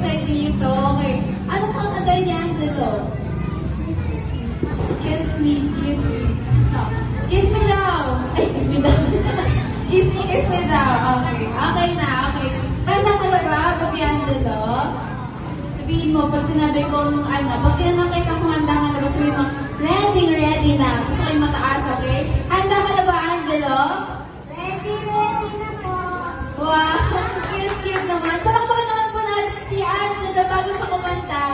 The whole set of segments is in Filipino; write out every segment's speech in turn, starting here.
side dito. Okay. Ano pang kanta ni Angelo? Kiss me, kiss me. No. Kiss me daw. Ay, kiss me daw. Kiss me daw. Okay. Okay na, okay. Handa ka na ba, Gabi Angelo? Sabihin mo, pag sinabi kong ano, pag tinanong kita kung handa ka na ba, sabihin mo, ready na. Gusto ko yung mataas, okay? Handa ka na ba, Angelo? Ready na po. Wow, cute naman. Palakpakan naman po natin si Angelo bago sa kumanta.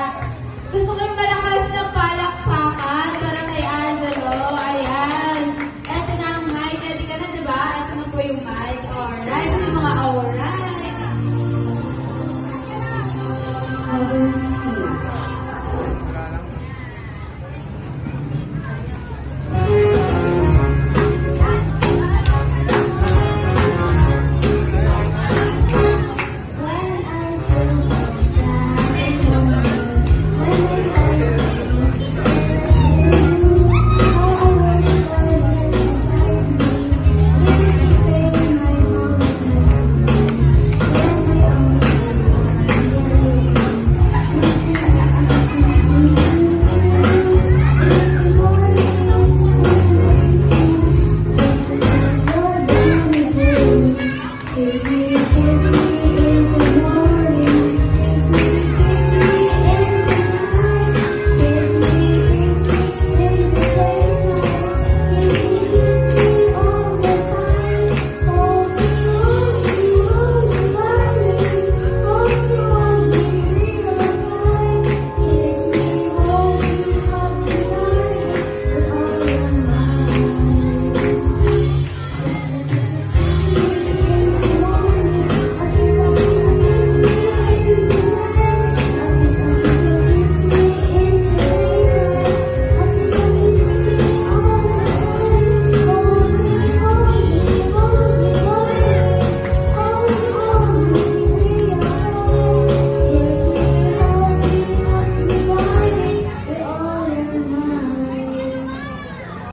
Gusto ko yung malakas na palakpakan para kay Angelo. Ayan. Eto na ang mic. Ready ka na, di ba? Eto na po yung mic. Alright. Yung mga alright.